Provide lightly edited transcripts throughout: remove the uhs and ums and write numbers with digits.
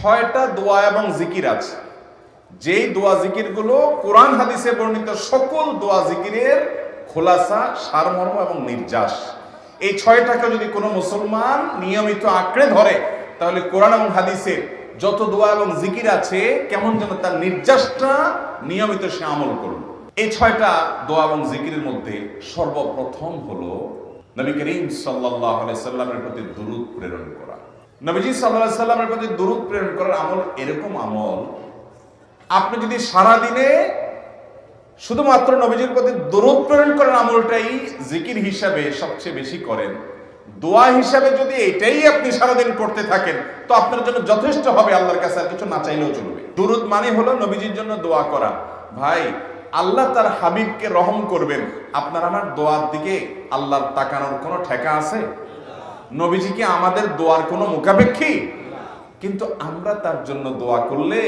ছয়টা দোয়া এবং জিকির আছে, যেই দোয়া জিকিরগুলো কোরআন হাদিসে বর্ণিত সকল দোয়া জিকিরের খোলাসা, সারমর্ম এবং নির্যাস। এই ছয়টাকে যদি কোনো মুসলমান নিয়মিত আঁকড়ে ধরে, তাহলে কোরআন এবং হাদিসের যত দোয়া এবং জিকির আছে কেমন যেন তার নির্যাসটা নিয়মিত সে আমল করবে। এই ছয়টা দোয়া এবং জিকিরের মধ্যে সর্বপ্রথম হলো নবী করিম সাল্লাল্লাহু আলাইহি সাল্লামের প্রতি দুরূদ প্রেরণ করা। নবীজি সাল্লাল্লাহু আলাইহি সাল্লামের প্রতি দুরূদ প্রেরণ করার আমল এরকম আমল, আপনি যদি সারা দিনে শুধুমাত্র নবীজির প্রতি দুরূদ প্রেরণ করার আমলটাই জিকির হিসাবে সবচেয়ে বেশি করেন, দোয়া হিসাবে যদি এটাই আপনি সারাদিন করতে থাকেন, তো আপনার জন্য যথেষ্ট হবে, আল্লাহর কাছে আর কিছু না চাইলেও চলবে। দুরূদ মানে হলো নবীজির জন্য দোয়া করা। ভাই, আল্লাহ তার হাবিবকে রহম করবেন, আপনার আমার দোয়ার দিকে আল্লাহর তাকানোর কোনো ঠেকা আছে? নবীজি কি আমাদের দোয়ার কোনো মুখাপেক্ষী? কিন্তু আমরা তার জন্য দোয়া করলে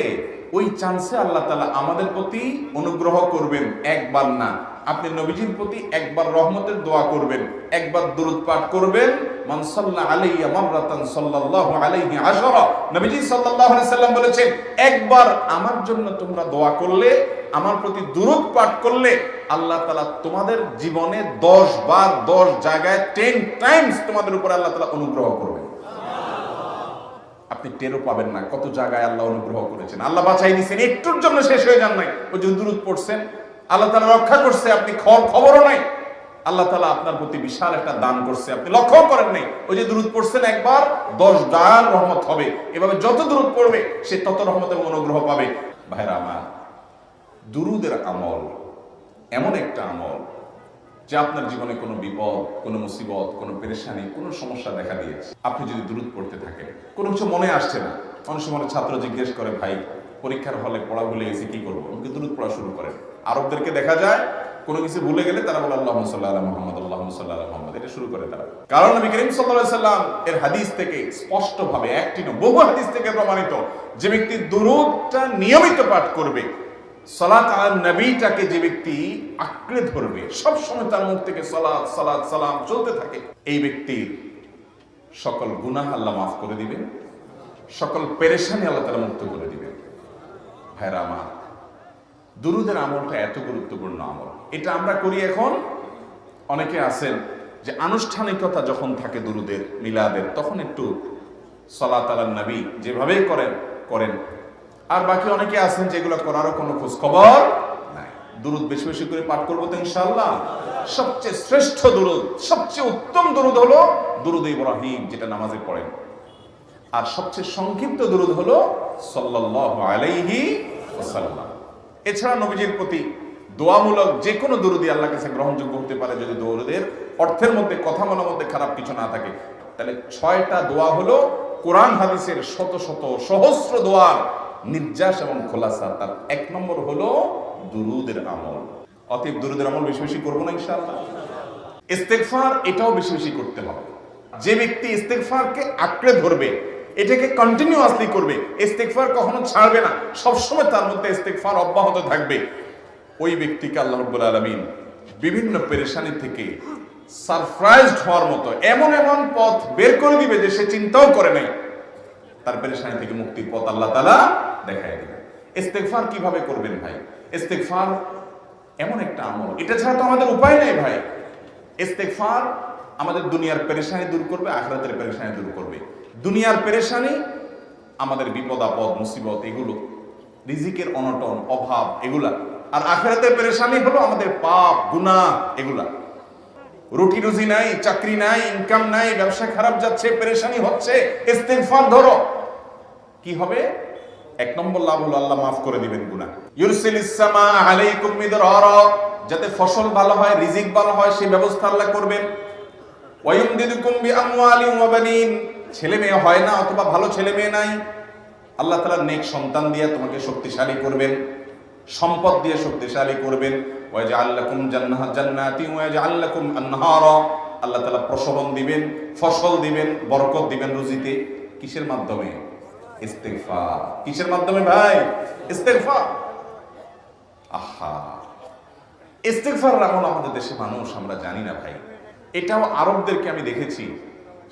ওই চান্সে আল্লাহ তাআলা আমাদের প্রতি অনুগ্রহ করবেন। একবার না, আপনি নবীজির প্রতি একবার রহমতের দোয়া করবেন, একবার দুরূদ পাঠ করবেন। মান সাল্লা আলাইয়া মাররাতান সাল্লাল্লাহু আলাইহি আশরা, নবীজি সাল্লাল্লাহু আলাইহি সাল্লাম বলেছেন, একবার আমার জন্য তোমরা দোয়া করলে, আমার প্রতি দুরূদ পাঠ করলে, আল্লাহ তাআলা তোমাদের জীবনে 10 বার 10 জায়গায় 10 টাইমস তোমাদের উপর আল্লাহ তাআলা অনুগ্রহ করবেন। আপনি টেরও পাবেন না কত জায়গায় আল্লাহ অনুগ্রহ করেছেন, আল্লাহ বাঁচাই দিয়েছেন, একটুর জন্য শেষ হয়ে যান নাই। ওই যে দুরূদ পড়ছেন, আল্লাহ তাআলা রক্ষা করছে, আপনি খবরও নাই। আল্লাহ তাআলা আপনার প্রতি বিশাল একটা দান করছে, আপনি লক্ষ্য করেন নাই। ওই যে দুরূদ পড়ছেন একবার, 10 ডাল রহমত হবে। এভাবে যত দুরূদ পড়বে সে তত রহমত এবং অনুগ্রহ পাবে। ভাইরা আমার, দুরূদের আমল এমন একটা আমল যে আপনার জীবনে কোনো বিপদ, কোনো মুসিবত, কোনো পেরেশানি, কোনো সমস্যা দেখা দিয়েছে, আপনি যদি দুরূদ পড়তে থাকেন, কোনো কিছু মনে আসছে না, অনেক সময় ছাত্র জিজ্ঞেস করে, ভাই পরীক্ষার হলে পড়া ভুলে গেছি, কি করবো? আমাকে দুরূদ পড়া শুরু করেন। আরবদেরকে দেখা যায় কোনো কিছু ভুলে গেলে তারা বলে আল্লাহুম্মা সাল্লি আলা মুহাম্মদ, আল্লাহুম্মা সাল্লি আলা মুহাম্মদ, এটা শুরু করে তারা। কারণ নবী করিম সাল্লাল্লাহু আলাইহি সাল্লাম এর হাদিস থেকে স্পষ্টভাবে, একটি নয় বহু হাদিস থেকে প্রমাণিত, যে ব্যক্তি দুরূদটা নিয়মিত পাঠ করবে, সালাত আলা নবীটাকে যে ব্যক্তি আঁকড়ে ধরবে, সব সময় তার মুখ থেকে সালাত সালাত সালাম চলতে থাকে, এই ব্যক্তির সকল গুনাহ আল্লাহ মাফ করে দিবেন, সকল পেরেশানি আল্লাহ তাআলা মুক্ত করে দিবেন। ভাইরা আমার, দুরূদের আমলটা এত গুরুত্বপূর্ণ আমল, এটা আমরা করি এখন। অনেকে আছেন যে আনুষ্ঠানিকতা যখন থাকে দুরূদের, মিলাদের, তখন একটু সালাত আলা নবী যেভাবেই করেন। আর বাকি অনেকে আছেন যেগুলো করারও কোনো খোঁজ খবর নাই। দুরূদ বেশি বেশি করে পাঠ করবো তো ইনশাআল্লাহ। সবচেয়ে শ্রেষ্ঠ দুরূদ, সবচেয়ে উত্তম দুরূদ হলো দুরূদ ইব্রাহিম, যেটা নামাজে পড়েন। আর সবচেয়ে সংক্ষিপ্ত দুরূদ হলো সাল্লাল্লাহু আলাইহি ওয়াসাল্লাম। এছাড়া নবীজির প্রতি দোয়ামূলক যে কোনো দুরূদই আল্লাহর কাছে গ্রহণযোগ্য হতে পারে, যদি দুরূদের অর্থের মধ্যে, কথা বলার মধ্যে খারাপ কিছু না থাকে। তাহলে 6টা দোয়া হলো কোরআন হাদিসের শত শত সহস্র দোয়ার নির্যাস এবং খোলাসা। তার 1 নম্বর হলো দুরূদের আমল। অতএব দুরূদের আমল বেশি বেশি করবো না ইনশাআল্লাহ। ইস্তেগফার, এটাও বেশি বেশি করতে হবে। যে ব্যক্তি ইস্তেগফারকে আঁকড়ে ধরবে, এটাকে কন্টিনিউয়াসলি করবে, ইস্তেগফার কখনো ছাড়বে না, সবসময় তার মধ্যে ইস্তেগফার অব্যাহত থাকবে, ওই ব্যক্তিকে আল্লাহ রাব্বুল আলামিন বিভিন্ন পেরেশানি থেকে সারপ্রাইজড হওয়ার মতো এমন এমন পথ বের করে দিবে যে সে চিন্তাও করে নাই। তার পেরেশানি থেকে মুক্তির পথ আল্লাহ তাআলা দেখায় দিবেন। ইস্তেগফার কিভাবে করবেন ভাই? ইস্তেগফার এমন একটা আমল, এটা ছাড়া তো আমাদের উপায় নেই ভাই। ইস্তেগফার আমাদের দুনিয়ার পেরেশানি দূর করবে, আখিরাতের পেরেশানি দূর করবে। দুনিয়ার পেরেশানি, আমাদের বিপদ আপদ মুসিবত, এগুলো, রিজিকের অনটন অভাব, এগুলা। আর আখিরাতের পেরেশানি হলো আমাদের পাপ গুনাহ, এগুলা। রুটি রুজি নাই, চাকরি নাই, ইনকাম নাই, ব্যবসা খারাপ যাচ্ছে, পেরেশানি হচ্ছে, ইস্তেগফার ধরো, কি হবে? 1 নম্বর লাভ হলো আল্লাহ মাফ করে দিবেন গুনাহ। ইউরসিলিস সামা আলাইকুম মিদরারা, যাতে ফসল ভালো হয়, রিজিক ভালো হয়, সেই ব্যবস্থা আল্লাহ করবেন। ওয়ায়ুমদিদুকুম বিআমওয়ালিন ওয়া বানিন, ছেলে মেয়ে হয় না অথবা ভালো ছেলে মেয়ে নাই, আল্লাহ তাআলা নেক সন্তান দিয়ে তোমাকে শক্তিশালী করবেন, সম্পদ দিয়ে শক্তিশালী করবেন। ওয়াজআল লাকুম জান্নাতি ওয়াজআল লাকুম আনহারা, আল্লাহ তাআলা প্রসবন দিবেন, ফসল দিবেন, বরকত দিবেন রুজিতে। কিসের মাধ্যমে? ইস্তেগফার। কিসের মাধ্যমে ভাই? ইস্তেগফার। আহা, ইস্তেগফার আমল আমাদের দেশে মানুষ আমরা জানি না ভাই। এটাও আরবদেরকে আমি দেখেছি,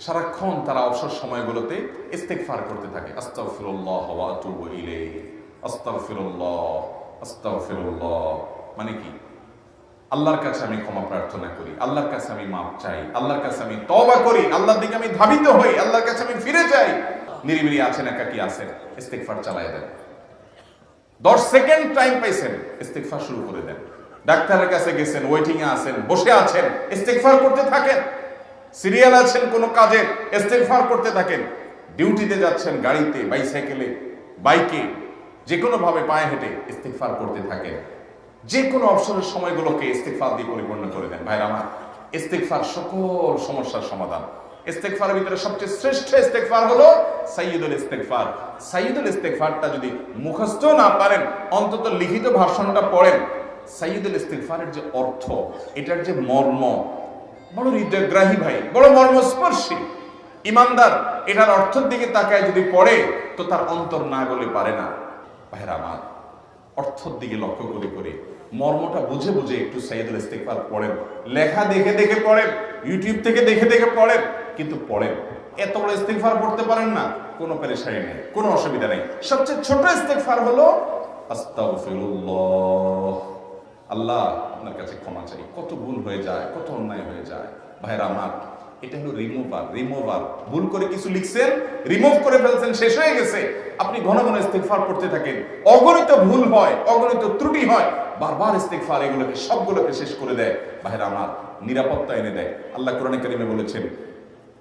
সারাক্ষণ তারা অবসর সময়গুলোতে ইস্তেগফার করতে থাকে, আস্তাগফিরুল্লাহ ওয়া আতুবু ইলাইহি, আস্তাগফিরুল্লাহ, আস্তাগফিরুল্লাহ। মানে কি? আল্লাহর কাছে আমি ক্ষমা প্রার্থনা করি, আল্লাহর কাছে আমি মাপ চাই, আল্লাহর কাছে আমি তওবা করি, আল্লাহর দিকে আমি ধাবিত হই, আল্লাহর কাছে আমি ফিরে যাই। নিরিবিলি আছেন, একাকী আছেন, ইস্তেগফার চালায় দেন। 10 সেকেন্ড টাইম পাইছেন, ইস্তেগফার শুরু করে দেন। ডাক্তারের কাছে গেছেন, ওয়েটিং এ আছেন, বসে আছেন, ইস্তেগফার করতে থাকেন। সিরিয়াল আছেন কোন কাজে, ইস্তেগফার করতে থাকেন। ডিউটিতে যাচ্ছেন, গাড়িতে, বাইসাইকেলে, বাইকে, যে কোনো ভাবে পায়ে হেঁটে ইস্তেগফার করতে থাকেন। যে কোনো অবসরের সময়গুলোকে ইস্তেগফার দিয়ে পরিপূর্ণ করে দেন। ভাইরা আমার, ইস্তেগফার সকল সমস্যার সমাধান। ইস্তেগফারের ভিতরে সবচেয়ে শ্রেষ্ঠ ইস্তেগফার হলো সাইয়্যিদুল ইস্তেগফার। সাইয়্যিদুল ইস্তেগফারটা যদি মুখস্থ না পারেন, অন্তত লিখিত ভাষণটা পড়েন। সাইয়্যিদুল ইস্তেগফারের যে অর্থ, এটার যে মর্ম, বড় হৃদয়গ্রাহী ভাই, বড় মর্মস্পর্শী। ইমানদার এটার অর্থের দিকে তাকায় যদি পড়ে, তো তার অন্তর না গলে পারে না। ভাইরা আমার, অর্থের দিকে লক্ষ্য করে করে মর্মটা বুঝে বুঝে একটু সাইয়্যিদুল ইস্তেগফার পড়েন। লেখা দেখে দেখে পড়েন, ইউটিউব থেকে দেখে দেখে পড়েন, কিন্তু পড়েন। এত বড় ইস্তেগফার পড়তে পারেন না, কোনো পেরেশানি নেই, কোনো অসুবিধা নেই। সবচেয়ে ছোট ইস্তেগফার হলো আস্তাগফিরুল্লাহ। আল্লাহ, আপনার কাছে ক্ষমা চাই, কত ভুল হয়ে যায়, কত অন্যায় হয়ে যায়। ভাইরা আমার, এটা হলো রিমুভার। ভুল করে কিছু লিখছেন, রিমুভ করে ফেলছেন, শেষ হয়ে গেছে। আপনি ঘন ঘন ইস্তেগফার করতে থাকেন। অগণিত ভুল হয়, অগণিত ত্রুটি হয়, বারবার ইস্তেগফার এগুলোকে সবগুলোকে শেষ করে দেয়। ভাইরা আমার, নিরাপত্তা এনে দেয়। আল্লাহ কোরআনে কারিমে বলেছেন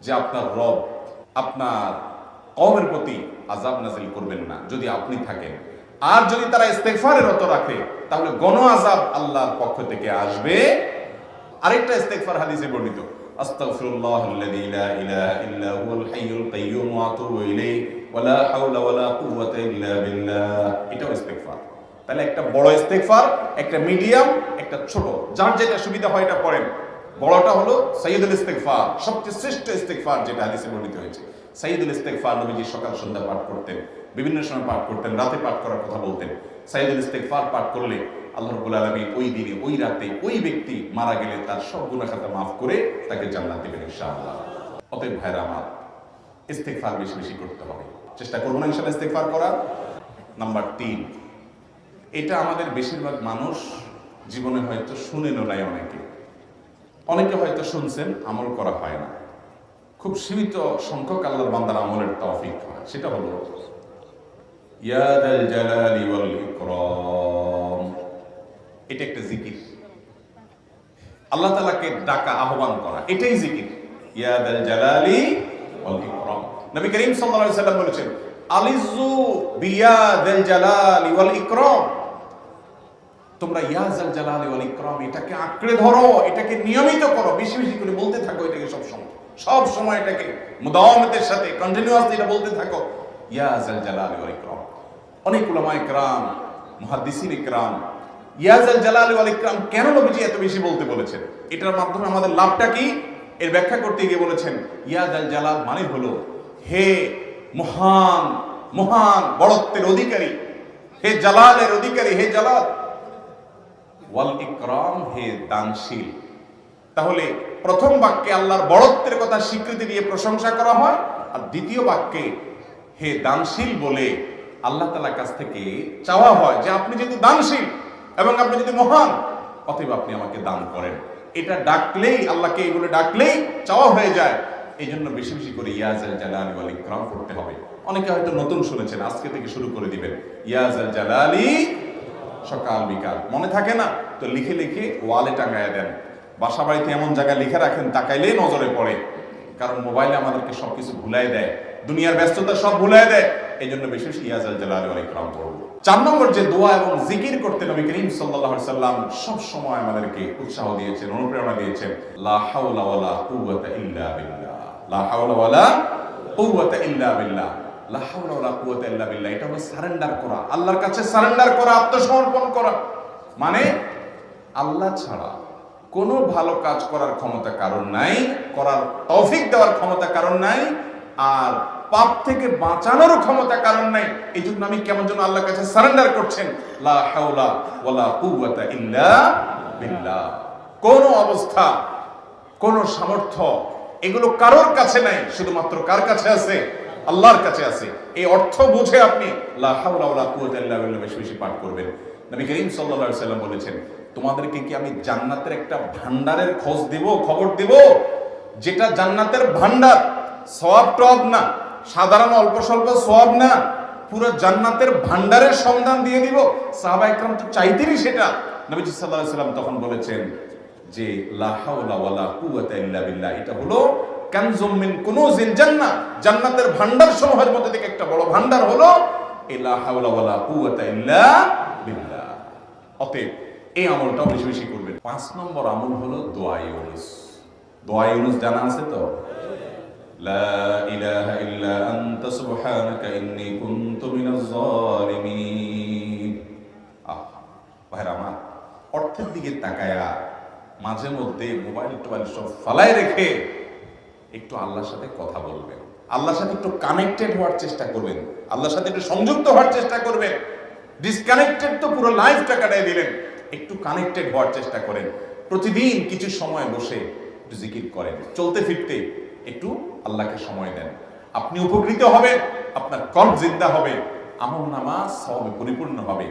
যে আপনার রব আপনার কওমের প্রতি আযাব নাযিল করবেন না যদি আপনি থাকেন। আর যদি তারা ইস্তেগফারে রত রাখে, তাহলে গণ আযাব আল্লাহর পক্ষ থেকে আসবে। আরেকটা ইস্তেগফার হাদিসে বর্ণিত, আস্তাগফিরুল্লাহাল্লাযী লা ইলাহা ইল্লা হুয়াল হাইয়ুল কাইয়্যুম ওয়া আতুবু ইলাইহি ওয়া লা হাওলা ওয়া লা কুওয়াতা ইল্লা বিল্লাহ। এটাও ইস্তেগফার। তাহলে একটা বড় ইস্তেগফার, একটা মিডিয়াম, একটা ছোট, যার যেটা সুবিধা হয় এটা পড়েন। বড়টা হলো সাইয়্যিদুল ইস্তেগফার, সবচেয়ে শ্রেষ্ঠ ইস্তেগফার যেটা হাদিসে বর্ণিত হয়েছে। সাইয়্যিদুল ইস্তেগফার নবীজি সকাল সন্ধ্যা পাঠ করতেন, বিভিন্ন সময় পাঠ করতেন, রাতে পাঠ করার কথা বলতেন। সাইয়্যিদুল ইস্তেগফার পাঠ করলে আল্লাহ রাব্বুল আলামিন ওই দিনে, ওই রাতে, ওই ব্যক্তি মারা গেলে তার সব গুনাহ খাতা মাফ করে তাকে জান্নাত দিবেন ইনশাআল্লাহ। অতএব ভাইরা আমার, ইস্তেগফার বেশি বেশি করতে হবে। চেষ্টা করব না ইনশাআল্লাহ ইস্তেগফার করার। নাম্বার 3, এটা আমাদের বেশিরভাগ মানুষ জীবনে হয়তো শুনেনও নাই, অনেকে হয়তো শুনছেন, আমল করা হয় না। খুব সীমিত সংখ্যক আল্লাহর বান্দার আমলের তৌফিক হয়। সেটা হলো ইয়া যাল জালালি ওয়াল ইকরাম। এটা একটা জিকির, আল্লাহ তাআলাকে ডাকা, আহ্বান করা, এটাই জিকির। ইয়া যাল জালালি ওয়াল ইকরাম। নবী করিম সাল্লাল্লাহু আলাইহি সাল্লাম বলেছেন, আলিযু বিয়া যাল জালালি ওয়াল ইকরাম। তোমরা ইয়া যাল জালালি ওয়াল ইকরাম এটাকে আঁকড়ে ধরো, এটাকে নিয়মিত করো, বেশি বেশি করে বলতে থাকো এটাকে সব সময় এটাকে মুদাওয়ামাতের সাথে কন্টিনিউয়াসলি এটা বলতে থাকো, ইয়া যাল জালালি ওয়াল ইকরাম। অনেক উলামায়ে কেরাম, মুহাদ্দিসিন ইকরাম ইয়া যাল জালালি ওয়াল ইকরাম কেন নবীজি এত বেশি বলতে বলেছেন, এটার মাধ্যমে আমাদের লাভটা কি, এর ব্যাখ্যা করতে গিয়ে বলেছেন ইয়া যাল জালাল মানে হলো হে মহান, মহান বড়ত্বের অধিকারী, হে জালালের অধিকারী, হে জালাল, ওয়াল ইকরাম হে দানশীল। তাহলে প্রথম বাক্যে আল্লাহর বড়ত্বের কথা স্বীকৃতি দিয়ে প্রশংসা করা হয়, আর দ্বিতীয় বাক্যে হে দানশীল বলে আল্লাহ তাআলার কাছ থেকে চাওয়া হয় যে আপনি যেহেতু দানশীল এবং আপনি যদি মহান, অতএব আপনি আমাকে দান করেন। এটা ডাকলেই, আল্লাহকে এই বলে ডাকলেই চাওয়া হয়ে যায়। এই জন্য বেশি বেশি করে ইয়া যাল জালালি ওয়াল ইকরাম করতে হবে। অনেকে হয়তো নতুন শুনেছেন, আজকে থেকে শুরু করে দিবেন ইয়া যাল জালালি, সকাল বিকাল মনে থাকে না তো লিখে লিখে ওয়ালে টাঙায় দেন। বাসা বাড়িতে এমন জায়গায় লিখে রাখেন তাকাইলেই নজরে পড়ে, কারণ মোবাইলে আমাদেরকে সবকিছু ভুলাই দেয়, দুনিয়ার ব্যস্ততা সব ভুলাই দেয়। এই জন্য বেশি বেশি ইয়া যাল জালালি ওয়াল ইকরাম পড়ব। 4 নম্বর যে দোয়া এবং জিকির করতে নবী করিম সাল্লাল্লাহু আলাইহি সাল্লাম সব সময় আমাদেরকে উৎসাহ দিয়েছেন, অনুপ্রেরণা দিয়েছেন, লা হাওলা ওয়ালা কুওয়াতা ইল্লা বিল্লাহ। লা হাওলা ওয়ালা কুওয়াতা ইল্লা বিল্লাহ। লা হাওলা ওয়ালা কুওয়াতা ইল্লা বিল্লাহ, এটা হলো সারেন্ডার করা, আল্লাহর কাছে সারেন্ডার করা, আত্মসমর্পণ করা। মানে আল্লাহ ছাড়া কোনো ভালো কাজ করার ক্ষমতা কারণ নাই, করার তৌফিক দেওয়ার ক্ষমতা কারণ নাই, আর পাপ থেকে বাঁচানোর ক্ষমতা কারণ নাই। এই জন্য আমি কেমন যেন আল্লাহর কাছে সারেন্ডার করছেন, লা হাওলা ওয়ালা কুওয়াতা ইল্লা বিল্লাহ। কোন অবস্থা, কোন সামর্থ্য, এগুলো কারোর কাছে নাই, শুধুমাত্র কার কাছে আছে? আল্লাহর কাছে আছে। এই অর্থ বুঝে আপনি লা হাওলা ওয়ালা কুওয়াতা ইল্লা বিল্লাহ বেশি বেশি পাঠ করবেন। নবী করিম সাল্লাল্লাহু আলাইহি সাল্লাম বলেছেন, তোমাদেরকে কি আমি জান্নাতের একটা ভান্ডারের খোঁজ দেব, খবর দেব, যেটা জান্নাতের ভান্ডার, সওয়াব টওয়াব না, সাধারণ অল্প স্বল্প সওয়াব না, পুরো জান্নাতের ভান্ডারের সন্ধান দিয়ে দিব। সাহাবায়ে কেরাম তো চাইতেনই সেটা। নবীজি সাল্লাল্লাহু আলাইহি সাল্লাম তখন বলেছেন যে লা হাওলা ওয়ালা কুওয়াতা ইল্লা বিল্লাহ, এটা হলো কানজুম মিন কুনুজিল জান্নাহ, জান্নাতের ভান্ডার সমূহের মধ্যে থেকে একটা বড় ভান্ডার হলো লা হাওলা ওয়ালা কুওয়াতা ইল্লা বিল্লাহ। অতএব এই আমলটা বেশি বেশি করবেন। 5 নম্বর আমল হলো দোয়া ইউনুস। দোয়া ইউনুস জানা আছে তো? লা ইলাহা ইল্লা আনতা সুবহানাকা ইন্নী কুনতু মিনাজ জালিমিন। ভাইরা আমার, অর্থের দিকে তাকায়া মাঝে মধ্যে মোবাইল টোবাইল সব ফালায় রেখে একটু আল্লাহর সাথে কথা বলবেন, আল্লাহর সাথে একটু কানেক্টেড হওয়ার চেষ্টা করবেন, আল্লাহর সাথে একটু সংযুক্ত হওয়ার চেষ্টা করবেন। ডিসকানেক্টেড তো পুরো লাইফটা কাটাই দিলেন, একটু কানেক্টেড হওয়ার চেষ্টা করেন। প্রতিদিন কিছু সময় বসে একটু জিকির করেন, চলতে ফিরতে একটু আল্লাহকে সময় দেন। আপনি উপকৃত হবেন, আপনার কলব জিন্দা হবে, আমল নামা সওয়াবে পরিপূর্ণ হবে।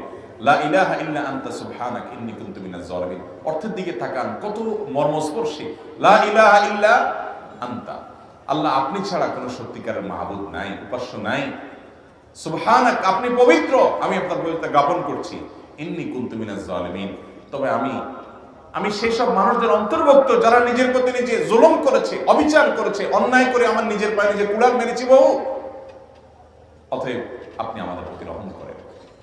লা ইলাহা ইল্লা আনতা সুবহানাকা ইন্নী কুনতু মিনাজ জালিমিন, অর্থের দিকে তাকান, কত মর্মস্পর্শী। লা ইলাহা ইল্লা আনতা, আল্লাহ আপনি ছাড়া কোনো সত্যিকারের মাহবুদ নাই, উপাস্য নাই। সুবহানাক, আপনি পবিত্র, আমি আপনার পবিত্রতা জ্ঞাপন করছি। ইন্নী কুনতু মিনাজ জালিমিন, তবে আমি সেই সব মানুষদের অন্তর্ভুক্ত যারা নিজের প্রতি নিজে জুলুম করেছে, অবিচার করেছে, অন্যায় করে আমার নিজের পায়ে নিজে কুড়াল মেরেছি বহু। অতএব আপনি আমাদের প্রতি রহম করেন।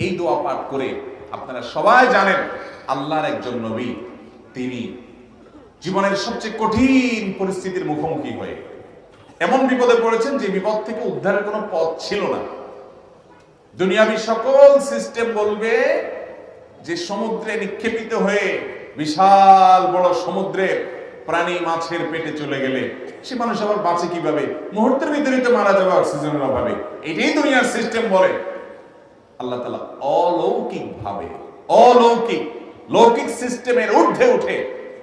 এই দোয়া পাঠ করে আপনারা সবাই জানেন আল্লাহর একজন নবী, তিনি জীবনের সবচেয়ে কঠিন পরিস্থিতির মুখোমুখি হয়ে এমন বিপদে পড়েছেন যে বিপদ থেকে উদ্ধারের কোনো পথ ছিল না। দুনিয়াবি সকল সিস্টেম বলবে যে সমুদ্রে নিক্ষেপিত হয়ে বিশাল বড় সমুদ্রে প্রাণী মাছের পেটে চলে গেলে সে মানুষ আবার বাঁচে কিভাবে? মুহূর্তের ভিতরে তো মারা যাবে অক্সিজেনের অভাবে। এটাই দুনিয়ার সিস্টেম বলে। আল্লাহ তাআলা অলৌকিক ভাবে, লৌকিক সিস্টেমের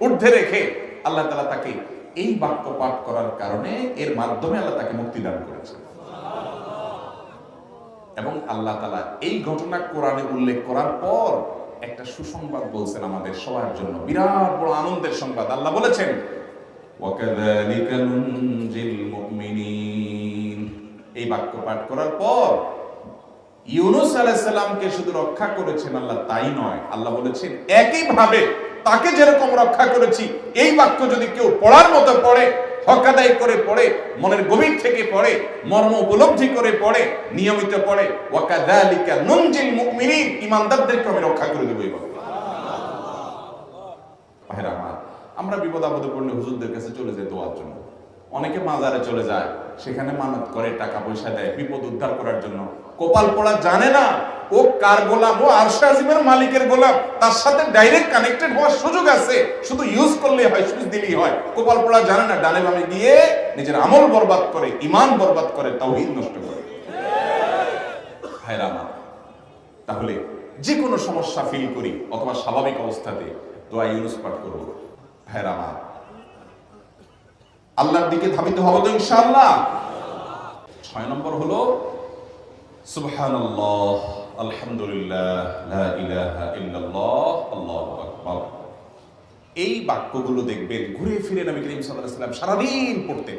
ঊর্ধ্বে রেখে আল্লাহ তাআলা তাকে এই বাক্য পাঠ করার কারণে, এর মাধ্যমে আল্লাহ তাকে মুক্তি দান করেছে। এবং আল্লাহ তাআলা এই ঘটনা কোরআনে উল্লেখ করার পর একটা সুসংবাদ বলছেন আমাদের সবার জন্য, বিরাট বড় আনন্দের সংবাদ। আল্লাহ বলেছেন ওয়াকাযালিকা নুনজিল মুমিনিন। এই বাক্য পাঠ করার পর ইউনূস আলাইহিস সালামকে শুধু রক্ষা করেছেন আল্লাহ, তাই নয়, আল্লাহ বলেছেন একইভাবে তাকে যেরকম রক্ষা করেছি, এই বাক্য যদি কেউ পড়ার মতো পড়ে, হক আদায় করে পড়ে, মনের গভীর থেকে পড়ে, মর্ম উপলব্ধি করে পড়ে, নিয়মিত পড়ে, ওয়াকাযালিকা নুনজিল মুমিনিন, ঈমানদারদেরকে আমি রক্ষা করে দেব। ভাইরা আমার, আমরা বিপদ আপদে পড়লে হুজুরদের কাছে চলে যাই দোয়ার জন্য। অনেকে মাজারে চলে যায়, সেখানে মানত করে, টাকা পয়সা দেয় বিপদ উদ্ধার করার জন্য। কপাল পড়া জানে না ও কার গোলাম, ও আরশে আজিমের মালিকের গোলাম, তার সাথে ডাইরেক্ট কানেক্টেড হওয়ার সুযোগ আছে, শুধু ইউজ করলেই হয়, সুযোগ দিলেই হয়। কপাল পড়া জানে না, ডানে বামে গিয়ে নিজের আমল বরবাদ করে, ঈমান বরবাদ করে, তাওহীদ নষ্ট করে। ভাইরা আমার, তাহলে যে কোনো সমস্যা ফিল করি অথবা স্বাভাবিক অবস্থাতে দোয়া ইউনুস পাঠ করব। ভাইরা আমার, আল্লাহর দিকে ধাবিত হব তো ইনশাআল্লাহ। 6 নম্বর হলো সুবহানাল্লাহ, আলহামদুলিল্লাহ, লা ইলাহা ইল্লাল্লাহ, আল্লাহু আকবার। এই বাক্যগুলো দেখবেন ঘুরে ফিরে নবী করিম সাল্লাল্লাহু আলাইহি ওয়াসাল্লাম সারাদিন পড়তেন।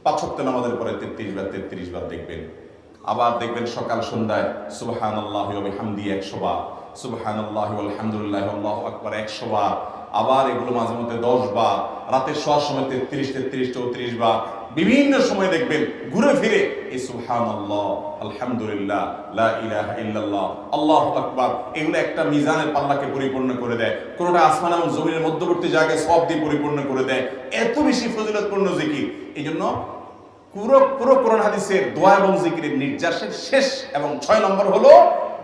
5 ওয়াক্ত নামাজের পরে 33 বার দেখবেন। আবার দেখবেন সকাল সন্ধ্যায় সুবহানাল্লাহি ওয়া বিহামদিহি 100 বার, সুবহানাল্লাহি ওয়া আলহামদুলিল্লাহি আল্লাহু আকবার 100 বার। আবার এগুলো মাঝে মধ্যে 10 বার, রাতের শোয়ার সময় 33, 34 বার। বিভিন্ন সময় দেখবেন ঘুরে ফিরে এই সুবহানাল্লাহ, আলহামদুলিল্লাহ, লা ইলাহা ইল্লাল্লাহ, আল্লাহু আকবার, এগুলো একটা মিজানের পাল্লাকে পরিপূর্ণ করে দেয়। কোনটা আসমান এবং জমিনের মধ্যবর্তী জায়গায় সব দিয়ে পরিপূর্ণ করে দেয়। এত বেশি ফজিলতপূর্ণ জিকির। এইজন্য পুরো কোরআন হাদিসের দোয়া এবং জিকিরের নির্যাসের শেষ এবং 6 নম্বর হলো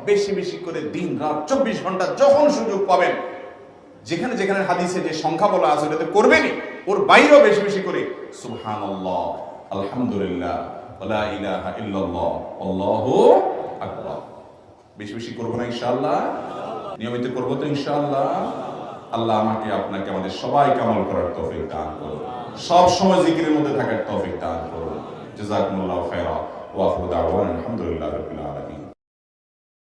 বেশি বেশি করে দিন রাত 24 ঘন্টা যখন সুযোগ পাবেন, যেখানে যেখানে হাদিসে যে সংখ্যা বলা আছে ওটাতে করবেনই, ওর বাইরেও বেশি বেশি করে সুবহানাল্লাহ, আলহামদুলিল্লাহ, লা ইলাহা ইল্লাল্লাহ, আল্লাহু আকবার বেশি বেশি করব না ইনশাআল্লাহ? নিয়মিত করব তো ইনশাআল্লাহ? আল্লাহ আমাকে আপনাকে আমাদের সবাইকে আমল করার তৌফিক দান করুন। সব সময় জিকিরের মধ্যে থাকার তৌফিক দান করুন। জাযাকুমুল্লাহু খায়রা ওয়া আখিরু দাওয়ানা আলহামদুলিল্লাহি রাব্বিল আলামিন।